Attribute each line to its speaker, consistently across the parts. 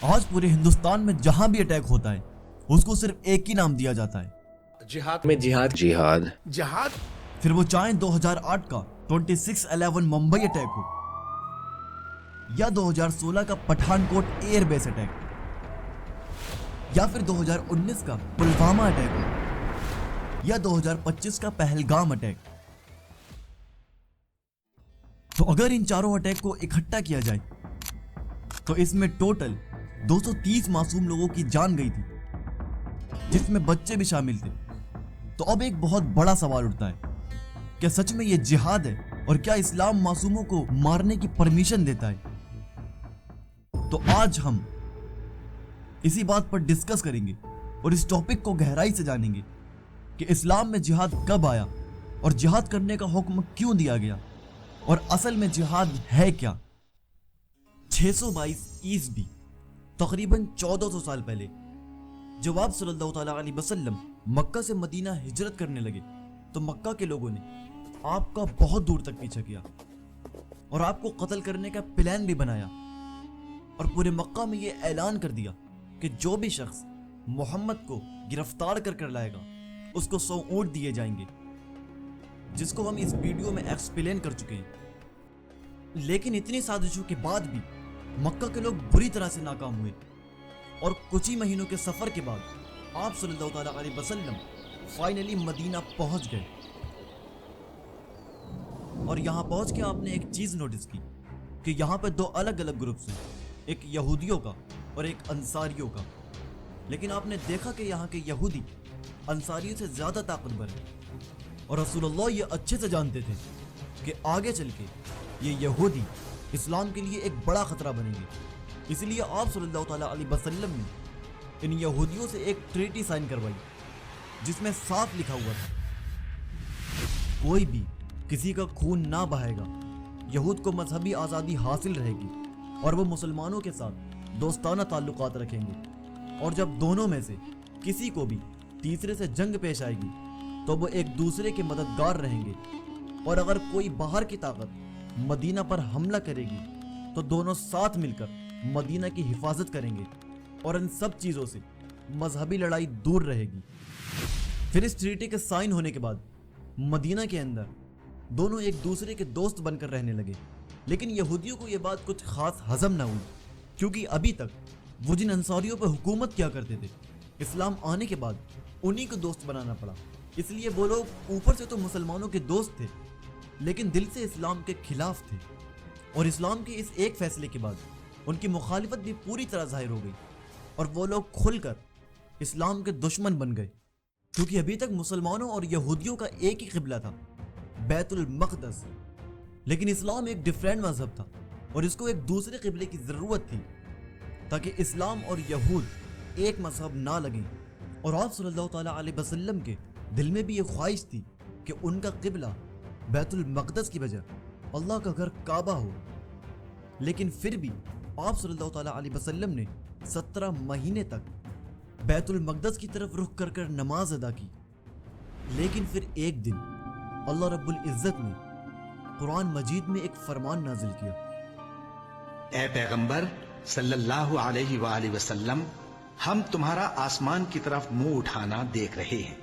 Speaker 1: آج پورے ہندوستان میں جہاں بھی اٹیک ہوتا ہے اس کو صرف ایک ہی نام دیا جاتا ہے،
Speaker 2: جہاد میں جہاد
Speaker 3: جہاد
Speaker 1: پھر وہ چاہے 2008 کا 26/11 ممبئی اٹیک ہو یا 2016 کا پٹھان کوٹ ایئر بیس اٹیک یا پھر 2019 کا پلوامہ اٹیک ہو یا 2025 کا پہلگام اٹیک، تو اگر ان چاروں اٹیک کو اکٹھا کیا جائے تو اس میں ٹوٹل 230 معصوم لوگوں کی جان گئی تھی، جس میں بچے بھی شامل تھے۔ تو اب ایک بہت بڑا سوال اٹھتا ہے، کیا سچ میں یہ جہاد ہے اور کیا اسلام معصوموں کو مارنے کی پرمیشن دیتا ہے؟ تو آج ہم اسی بات پر ڈسکس کریں گے اور اس ٹاپک کو گہرائی سے جانیں گے کہ اسلام میں جہاد کب آیا اور جہاد کرنے کا حکم کیوں دیا گیا، اور اصل میں جہاد ہے کیا۔ 622 عیسوی تقریباً 1400 سال پہلے جب آپ صلی اللہ تعالیٰ علیہ وسلم مکہ سے مدینہ ہجرت کرنے لگے تو مکہ کے لوگوں نے آپ کا بہت دور تک پیچھا کیا اور آپ کو قتل کرنے کا پلان بھی بنایا، اور پورے مکہ میں یہ اعلان کر دیا کہ جو بھی شخص محمد کو گرفتار کر لائے گا اس کو 100 اونٹ دیے جائیں گے، جس کو ہم اس ویڈیو میں ایکسپلین کر چکے ہیں۔ لیکن اتنی سازشوں کے بعد بھی مکہ کے لوگ بری طرح سے ناکام ہوئے، اور کچھ ہی مہینوں کے سفر کے بعد آپ صلی اللہ تعالیٰ علیہ وسلم فائنلی مدینہ پہنچ گئے۔ اور یہاں پہنچ کے آپ نے ایک چیز نوٹس کی کہ یہاں پہ 2 الگ الگ گروپس ہیں، ایک یہودیوں کا اور ایک انصاریوں کا۔ لیکن آپ نے دیکھا کہ یہاں کے یہودی انصاریوں سے زیادہ طاقتور ہیں، اور رسول اللہ یہ اچھے سے جانتے تھے کہ آگے چل کے یہ یہودی اسلام کے لیے ایک بڑا خطرہ بنیں گے، اس لیے آپ صلی اللہ تعالیٰ علیہ وسلم نے ان یہودیوں سے ایک ٹریٹی سائن کروائی جس میں صاف لکھا ہوا تھا کوئی بھی کسی کا خون نہ بہائے گا، یہود کو مذہبی آزادی حاصل رہے گی اور وہ مسلمانوں کے ساتھ دوستانہ تعلقات رکھیں گے، اور جب دونوں میں سے کسی کو بھی تیسرے سے جنگ پیش آئے گی تو وہ ایک دوسرے کے مددگار رہیں گے، اور اگر کوئی باہر کی طاقت مدینہ پر حملہ کرے گی تو دونوں ساتھ مل کر مدینہ کی حفاظت کریں گے، اور ان سب چیزوں سے مذہبی لڑائی دور رہے گی۔ پھر اس ٹریٹی کے سائن ہونے کے بعد مدینہ کے اندر دونوں ایک دوسرے کے دوست بن کر رہنے لگے، لیکن یہودیوں کو یہ بات کچھ خاص ہضم نہ ہوئی، کیونکہ ابھی تک وہ جن انصاریوں پر حکومت کیا کرتے تھے اسلام آنے کے بعد انہی کو دوست بنانا پڑا، اس لیے وہ لوگ اوپر سے تو مسلمانوں کے دوست تھے لیکن دل سے اسلام کے خلاف تھے، اور اسلام کے اس ایک فیصلے کے بعد ان کی مخالفت بھی پوری طرح ظاہر ہو گئی، اور وہ لوگ کھل کر اسلام کے دشمن بن گئے، کیونکہ ابھی تک مسلمانوں اور یہودیوں کا ایک ہی قبلہ تھا، بیت المقدس، لیکن اسلام ایک ڈیفرنٹ مذہب تھا اور اس کو ایک دوسرے قبلے کی ضرورت تھی تاکہ اسلام اور یہود ایک مذہب نہ لگیں، اور آپ صلی اللہ تعالیٰ علیہ وسلم کے دل میں بھی یہ خواہش تھی کہ ان کا قبلہ بیت المقدس کی بجائے اللہ کا گھر کعبہ ہو۔ لیکن پھر بھی آپ صلی اللہ تعالیٰ علیہ وسلم نے 17 مہینے تک بیت المقدس کی طرف رخ کر نماز ادا کی، لیکن پھر ایک دن اللہ رب العزت نے قرآن مجید میں ایک فرمان نازل کیا،
Speaker 3: اے پیغمبر صلی اللہ علیہ وآلہ وسلم، ہم تمہارا آسمان کی طرف منہ اٹھانا دیکھ رہے ہیں،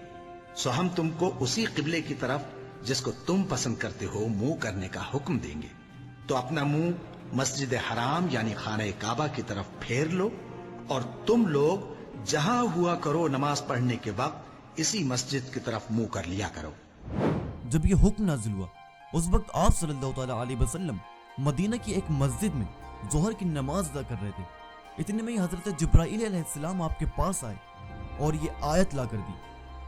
Speaker 3: سو ہم تم کو اسی قبلے کی طرف جس کو تم پسند کرتے ہو منہ کرنے کا حکم دیں گے، تو اپنا منہ مسجد حرام یعنی خانہ کعبہ کی طرف پھیر لو، اور تم لوگ جہاں ہوا کرو نماز پڑھنے کے وقت اسی مسجد کی طرف منہ کر لیا کرو۔
Speaker 1: جب یہ حکم نازل ہوا اس وقت آپ صلی اللہ تعالیٰ علیہ وسلم مدینہ کی ایک مسجد میں ظہر کی نماز ادا کر رہے تھے، اتنے میں ہی حضرت جبرائیل علیہ السلام آپ کے پاس آئے اور یہ آیت لا کر دی،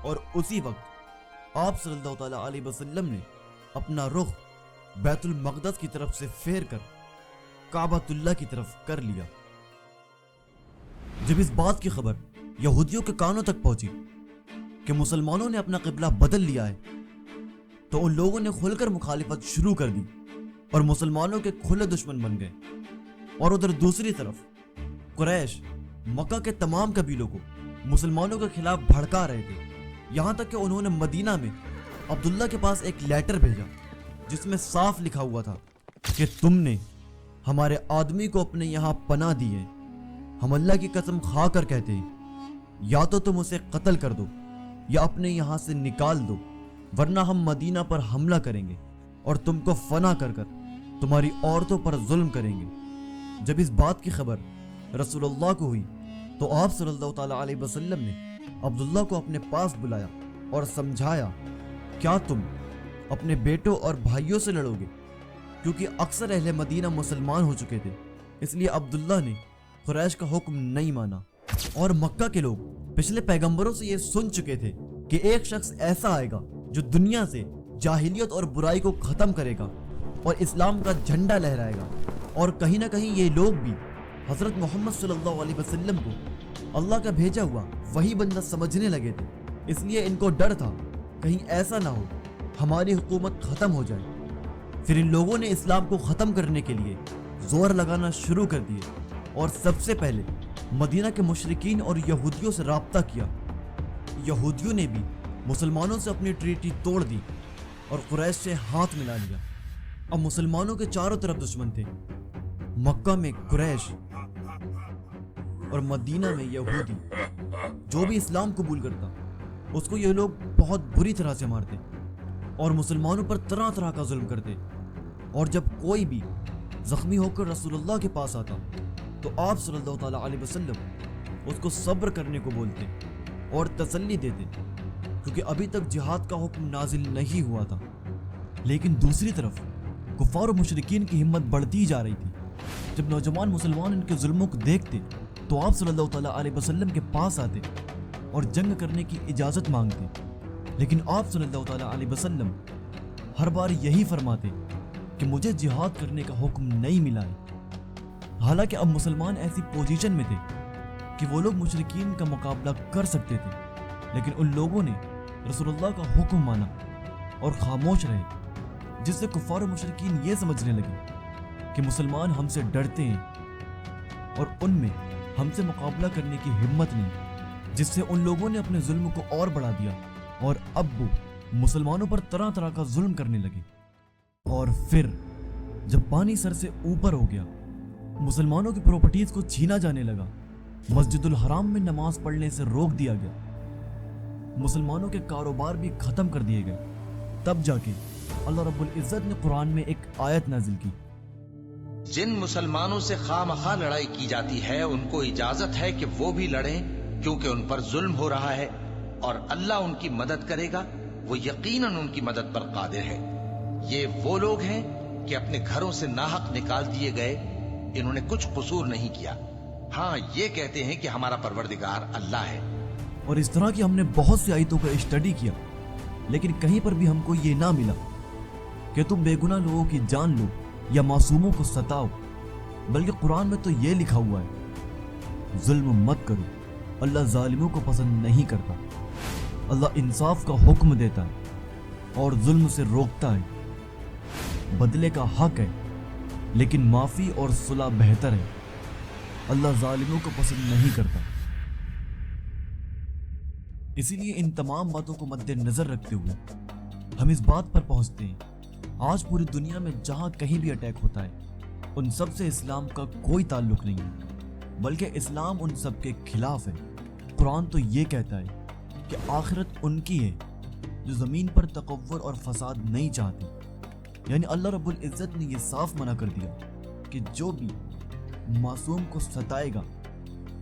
Speaker 1: اور اسی وقت آپ صلی اللہ تعالیٰ علیہ وسلم نے اپنا رخ بیت المقدس کی طرف سے پھیر کر کعبۃ اللہ کی طرف کر لیا۔ جب اس بات کی خبر یہودیوں کے کانوں تک پہنچی کہ مسلمانوں نے اپنا قبلہ بدل لیا ہے تو ان لوگوں نے کھل کر مخالفت شروع کر دی اور مسلمانوں کے کھلے دشمن بن گئے، اور ادھر دوسری طرف قریش مکہ کے تمام قبیلوں کو مسلمانوں کے خلاف بھڑکا رہے تھے، یہاں تک کہ انہوں نے مدینہ میں عبداللہ کے پاس ایک لیٹر بھیجا جس میں صاف لکھا ہوا تھا کہ تم نے ہمارے آدمی کو اپنے یہاں پناہ دی ہے، ہم اللہ کی قسم کھا کر کہتے ہیں یا تو تم اسے قتل کر دو یا اپنے یہاں سے نکال دو، ورنہ ہم مدینہ پر حملہ کریں گے اور تم کو فنا کر کر تمہاری عورتوں پر ظلم کریں گے۔ جب اس بات کی خبر رسول اللہ کو ہوئی تو آپ صلی اللہ تعالیٰ علیہ وسلم نے عبداللہ کو اپنے پاس بلایا اور سمجھایا، کیا تم اپنے بیٹوں اور بھائیوں سے لڑو گے؟ کیونکہ اکثر اہل مدینہ مسلمان ہو چکے تھے، اس لیے عبداللہ نے قریش کا حکم نہیں مانا۔ اور مکہ کے لوگ پچھلے پیغمبروں سے یہ سن چکے تھے کہ ایک شخص ایسا آئے گا جو دنیا سے جاہلیت اور برائی کو ختم کرے گا اور اسلام کا جھنڈا لہرائے گا، اور کہیں نہ کہیں یہ لوگ بھی حضرت محمد صلی اللہ علیہ وسلم کو اللہ کا بھیجا ہوا وہی بندہ سمجھنے لگے تھے۔ اس لیے ان کو ڈر تھا کہیں ایسا نہ ہو ہماری حکومت ختم ہو جائے۔ پھر ان لوگوں نے اسلام کو ختم کرنے کے لیے زور لگانا شروع کر دیے اور سب سے پہلے مدینہ کے مشرکین اور یہودیوں سے رابطہ کیا۔ یہودیوں نے بھی مسلمانوں سے اپنی ٹریٹی توڑ دی اور قریش سے ہاتھ ملا لیا۔ اب مسلمانوں کے چاروں طرف دشمن تھے، مکہ میں قریش اور مدینہ میں یہودی۔ جو بھی اسلام قبول کرتا اس کو یہ لوگ بہت بری طرح سے مارتے اور مسلمانوں پر طرح طرح کا ظلم کرتے، اور جب کوئی بھی زخمی ہو کر رسول اللہ کے پاس آتا تو آپ صلی اللہ تعالیٰ علیہ وسلم اس کو صبر کرنے کو بولتے اور تسلی دیتے، کیونکہ ابھی تک جہاد کا حکم نازل نہیں ہوا تھا۔ لیکن دوسری طرف کفار و مشرکین کی ہمت بڑھتی جا رہی تھی۔ جب نوجوان مسلمان ان کے ظلموں کو دیکھتے تو آپ صلی اللہ تعالیٰ علیہ وسلم کے پاس آتے اور جنگ کرنے کی اجازت مانگتے، لیکن آپ صلی اللہ تعالیٰ علیہ وسلم ہر بار یہی فرماتے کہ مجھے جہاد کرنے کا حکم نہیں ملا ہے۔ حالانکہ اب مسلمان ایسی پوزیشن میں تھے کہ وہ لوگ مشرکین کا مقابلہ کر سکتے تھے، لیکن ان لوگوں نے رسول اللہ کا حکم مانا اور خاموش رہے، جس سے کفار و مشرکین یہ سمجھنے لگے کہ مسلمان ہم سے ڈرتے ہیں اور ان میں ہم سے مقابلہ کرنے کی ہمت نہیں، جس سے ان لوگوں نے اپنے ظلم کو اور بڑھا دیا اور اب وہ مسلمانوں پر طرح طرح کا ظلم کرنے لگے۔ اور پھر جب پانی سر سے اوپر ہو گیا، مسلمانوں کی پراپرٹیز کو چھینا جانے لگا، مسجد الحرام میں نماز پڑھنے سے روک دیا گیا، مسلمانوں کے کاروبار بھی ختم کر دیے گئے، تب جا کے اللہ رب العزت نے قرآن میں ایک آیت نازل کی،
Speaker 3: جن مسلمانوں سے خواہ مخواہ لڑائی کی جاتی ہے ان کو اجازت ہے کہ وہ بھی لڑیں، کیونکہ ان پر ظلم ہو رہا ہے اور اللہ ان کی مدد کرے گا، وہ یقیناً ان کی مدد پر قادر ہے۔ یہ وہ لوگ ہیں کہ اپنے گھروں سے ناحق نکال دیے گئے، انہوں نے کچھ قصور نہیں کیا، ہاں یہ کہتے ہیں کہ ہمارا پروردگار اللہ ہے۔
Speaker 1: اور اس طرح کی ہم نے بہت سی آیتوں کا اسٹڈی کیا، لیکن کہیں پر بھی ہم کو یہ نہ ملا کہ تم بے گناہ لوگوں کی جان لو یا معصوموں کو ستاؤ، بلکہ قرآن میں تو یہ لکھا ہوا ہے ظلم مت کرو، اللہ ظالموں کو پسند نہیں کرتا، اللہ انصاف کا حکم دیتا ہے اور ظلم سے روکتا ہے، بدلے کا حق ہے لیکن معافی اور صلح بہتر ہے، اللہ ظالموں کو پسند نہیں کرتا۔ اسی لیے ان تمام باتوں کو مد نظر رکھتے ہوئے ہم اس بات پر پہنچتے ہیں، آج پوری دنیا میں جہاں کہیں بھی اٹیک ہوتا ہے ان سب سے اسلام کا کوئی تعلق نہیں ہے، بلکہ اسلام ان سب کے خلاف ہے۔ قرآن تو یہ کہتا ہے کہ آخرت ان کی ہے جو زمین پر تکبر اور فساد نہیں چاہتے، یعنی اللہ رب العزت نے یہ صاف منع کر دیا کہ جو بھی معصوم کو ستائے گا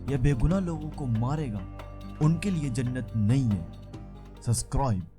Speaker 1: یا بے گناہ لوگوں کو مارے گا ان کے لیے جنت نہیں ہے۔ سبسکرائب